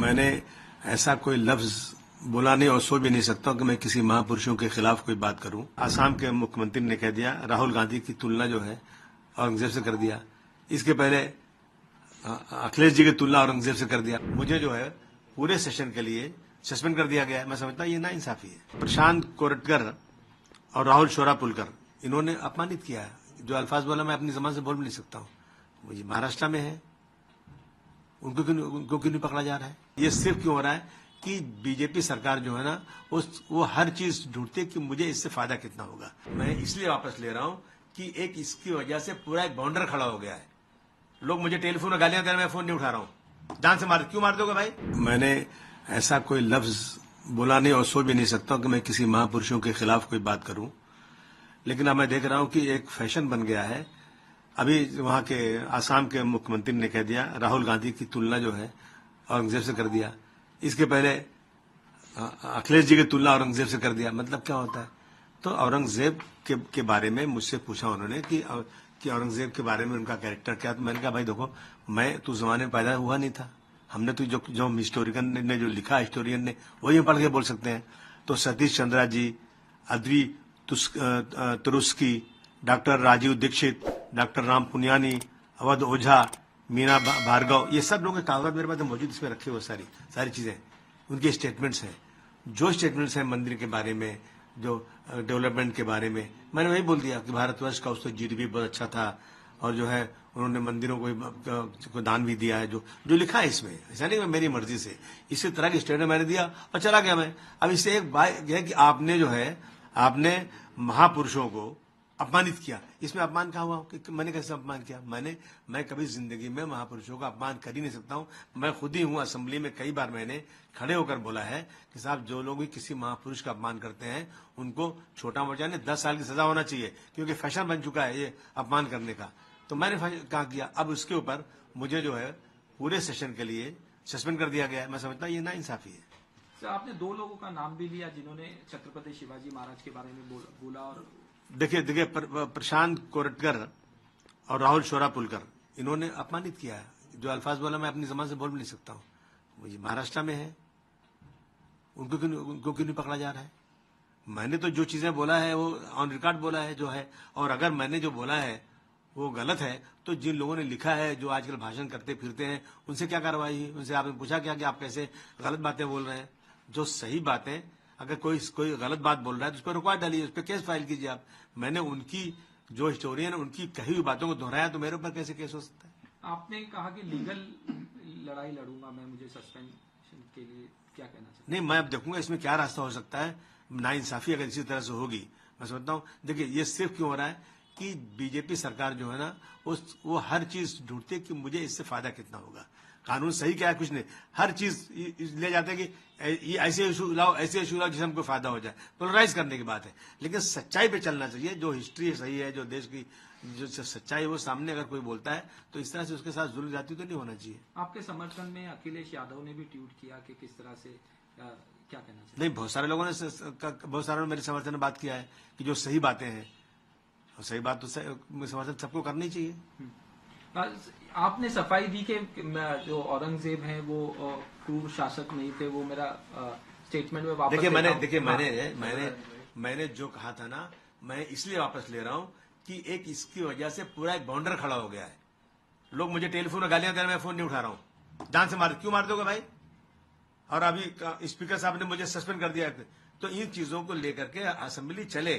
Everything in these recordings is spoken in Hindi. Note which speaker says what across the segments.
Speaker 1: मैंने ऐसा कोई लफ्ज बोला नहीं और सोच भी नहीं सकता कि मैं किसी महापुरुषों के खिलाफ कोई बात करूं। आसाम के मुख्यमंत्री ने कह दिया, राहुल गांधी की तुलना जो है औरंगजेब से कर दिया। इसके पहले अखिलेश जी की तुलना औरंगजेब से कर दिया। मुझे जो है पूरे सेशन के लिए सस्पेंड कर दिया गया है। मैं समझता हूं ये नाइंसाफी है। प्रशांत कोरटकर और राहुल शोरापुलकर इन्होंने अपमानित किया है। जो अल्फाज बोला मैं अपनी जबान से बोल भी नहीं सकता हूं। मुझे महाराष्ट्र में है, उनको क्यों नहीं पकड़ा जा रहा है? ये सिर्फ क्यों हो रहा है कि बीजेपी सरकार जो है ना वो हर चीज ढूंढती है कि मुझे इससे फायदा कितना होगा। मैं इसलिए वापस ले रहा हूं कि एक इसकी वजह से पूरा एक बाउंडर खड़ा हो गया है। लोग मुझे टेलीफोन में गालियां दे रहे हैं, मैं फोन नहीं उठा रहा हूं। जान से क्यों मार दोगे भाई? मैंने ऐसा कोई लफ्ज बोला नहीं और सोच भी नहीं सकता कि मैं किसी महापुरुषों के खिलाफ कोई बात करूं। लेकिन अब मैं देख रहा हूं कि एक फैशन बन गया है। अभी वहां के आसाम के मुख्यमंत्री ने कह दिया, राहुल गांधी की तुलना जो है औरंगजेब से कर दिया। इसके पहले अखिलेश जी की तुलना औरंगजेब से कर दिया। मतलब क्या होता है? तो औरंगजेब के बारे में मुझसे पूछा उन्होंने कि औरंगजेब के बारे में उनका कैरेक्टर क्या। तो मैंने कहा भाई देखो, मैं तो जमाने में पैदा हुआ नहीं था। हमने तो जो हिस्टोरियन ने जो लिखा, हिस्टोरियन ने वही पढ़ के बोल सकते हैं। तो सतीश चंद्रा जी, अद्वी तुरुस्की, डॉक्टर राजीव दीक्षित, डॉक्टर राम पुनियानी, अवध ओझा, मीना भार्गव, ये सब लोगों के कागजात मेरे पास मौजूद, इसमें रखे हुए सारी चीजें, उनके स्टेटमेंट्स हैं। जो स्टेटमेंट्स हैं मंदिर के बारे में, जो डेवलपमेंट के बारे में, मैंने वही बोल दिया कि भारतवर्ष का उसका जीडीपी बहुत अच्छा था और जो है उन्होंने मंदिरों को दान भी दिया है। जो लिखा है इसमें, ऐसा नहीं मेरी मर्जी से, इसी तरह की स्टेटमेंट मैंने दिया और चला गया मैं। अब इससे एक बात है कि आपने महापुरुषों को अपमानित किया। इसमें अपमान कहाँ हुआ कि मैंने कैसे अपमान किया? मैं कभी जिंदगी में महापुरुषों का अपमान कर ही नहीं सकता हूं। मैं खुद ही हूं, असेंबली में कई बार मैंने खड़े होकर बोला है कि साहब जो लोग भी किसी महापुरुष का अपमान करते हैं उनको छोटा मोटा नहीं 10 साल की सजा होना चाहिए, क्योंकि फैशन बन चुका है ये अपमान करने का। तो मैंने कहा किया। अब उसके ऊपर मुझे जो है पूरे सेशन के लिए सस्पेंड कर दिया गया है। मैं समझता हूं ये नाइंसाफी है।
Speaker 2: सर, आपने 2 लोगों का नाम भी लिया जिन्होंने छत्रपति शिवाजी महाराज के बारे में बोला और
Speaker 1: देखिए प्रशांत कोरटकर और राहुल शोरापुलकर इन्होंने अपमानित किया है। जो अल्फाज बोला मैं अपनी जबान से बोल भी नहीं सकता हूं। मुझे महाराष्ट्र में है, उनको क्यों नहीं पकड़ा जा रहा है? मैंने तो जो चीजें बोला है वो ऑन रिकॉर्ड बोला है जो है। और अगर मैंने जो बोला है वो गलत है तो जिन लोगों ने लिखा है, जो आजकल भाषण करते फिरते हैं, उनसे क्या कार्रवाई हुई? उनसे आपने पूछा क्या कि आप कैसे गलत बातें बोल रहे हैं? जो सही बातें, अगर कोई गलत बात बोल रहा है तो उस पर रुकवा डालिए, उस पर केस फाइल कीजिए आप। मैंने उनकी जो हिस्टोरियन उनकी कही हुई बातों को दोहराया तो मेरे ऊपर कैसे केस हो सकता है?
Speaker 2: आपने कहा कि लीगल लड़ाई लड़ूंगा मैं, मुझे सस्पेंशन के लिए क्या कहना चाहिए?
Speaker 1: नहीं, मैं अब देखूंगा इसमें क्या रास्ता हो सकता है। नाइंसाफी अगर इसी तरह से होगी, मैं समझता हूं। देखिए ये सिर्फ क्यों हो रहा है कि बीजेपी सरकार जो है ना वो हर चीज ढूंढती है कि मुझे इससे फायदा कितना होगा। कानून सही क्या है? कुछ नहीं, हर चीज ले जाते हैं कि ये ऐसे इशू लाओ जिससे हमको फायदा हो जाए। पोलराइज करने की बात है, लेकिन सच्चाई पे चलना चाहिए। जो हिस्ट्री सही है, जो देश की जो सच्चाई है वो सामने अगर कोई बोलता है तो इस तरह से उसके साथ जुल्म जाती तो नहीं होना चाहिए।
Speaker 2: आपके समर्थन में अखिलेश यादव ने भी ट्वीट किया कि किस तरह से क्या कहना चाहिए?
Speaker 1: नहीं, बहुत सारे लोगों ने मेरे समर्थन में बात किया है कि जो सही बातें हैं, सही बात तो समर्थन सबको करनी चाहिए।
Speaker 2: आपने सफाई दी कि जो औरंगजेब हैं वो क्रूर शासक नहीं थे, वो मेरा स्टेटमेंट में वापस
Speaker 1: मैंने जो कहा था ना, मैं इसलिए वापस ले रहा हूं कि एक इसकी वजह से पूरा एक बाउंडर खड़ा हो गया है। लोग मुझे टेलीफोन में गालियां दे रहे हैं, मैं फोन नहीं उठा रहा हूं। जान से क्यों मार दोगे भाई? और अभी स्पीकर साहब ने मुझे सस्पेंड कर दिया। तो इन चीजों को लेकर के असेंबली चले,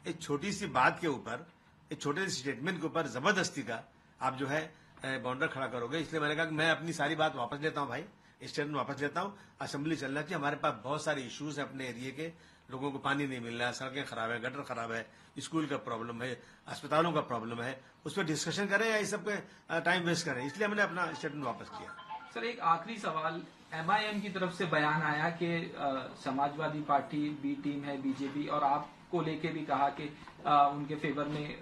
Speaker 1: एक छोटी सी बात के ऊपर, एक छोटे से स्टेटमेंट के ऊपर जबरदस्ती का आप जो है बाउंडर खड़ा करोगे। इसलिए मैंने कहा कि मैं अपनी सारी बात वापस लेता हूं भाई, स्टेटमेंट वापस लेता हूं। असेंबली चलना चाहिए। हमारे पास बहुत सारे इश्यूज है अपने एरिया के। लोगों को पानी नहीं मिल रहा है, सड़कें खराब है, गटर खराब है, स्कूल का प्रॉब्लम है, अस्पतालों का प्रॉब्लम है। उस पर डिस्कशन करें या इस सब पे टाइम वेस्ट करें? इसलिए हमने अपना स्टेटमेंट वापस किया।
Speaker 2: सर, एक आखिरी सवाल। MIM की तरफ से बयान आया कि समाजवादी पार्टी बी टीम है बीजेपी, और आपको लेके भी कहा कि उनके फेवर में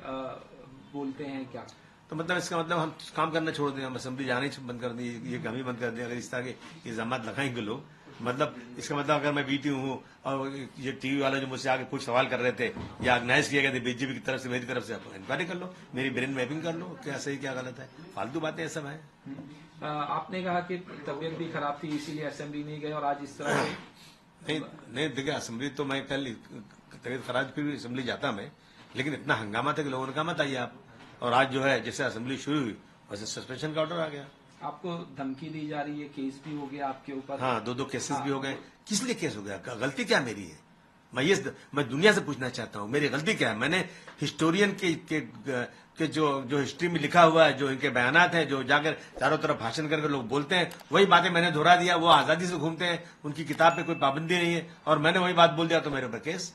Speaker 2: बोलते हैं क्या?
Speaker 1: तो मतलब इसका मतलब हम काम करना छोड़ दें, हम असेंबली जाना ही बंद कर दें, ये काम ही बंद कर दें अगर इस तरह के इल्जाम लगाएंगे लोग? मतलब इसका मतलब अगर मैं बीटी हूँ और ये टीवी वाले जो मुझसे आगे कुछ सवाल कर रहे थे या ऑर्गेनाइज किया गया था बीजेपी की तरफ से, मेरी तरफ से, आप इंक्वायरी कर लो, मेरी ब्रेन मैपिंग कर लो, क्या सही क्या गलत है। फालतू बातें सब है।
Speaker 2: आपने कहा कि तबीयत भी खराब थी इसीलिए असेंबली नहीं गए और आज इस तरह से
Speaker 1: नहीं नहीं देखिए, असेंबली तो मैं कल तबीयत खराब फिर भी असेंबली जाता मैं, लेकिन इतना हंगामा था कि लोगों ने कहा मत आइए आप। और आज जो है जैसे असेंबली शुरू हुई वैसे सस्पेंशन का ऑर्डर आ गया।
Speaker 2: आपको धमकी दी जा रही है, केस भी हो गया आपके ऊपर।
Speaker 1: हाँ, दो केसेस भी हो गए। किस लिए केस हो गया? गलती क्या मेरी है? मैं दुनिया से पूछना चाहता हूँ, मेरी गलती क्या है? मैंने हिस्टोरियन के जो हिस्ट्री में लिखा हुआ है, जो इनके बयानात हैं, जो जाकर चारों तरफ भाषण करके लोग बोलते हैं, वही बातें मैंने दोहरा दिया। वो आजादी से घूमते हैं, उनकी किताब पे कोई पाबंदी नहीं है, और मैंने वही बात बोल दिया तो मेरे ऊपर केस।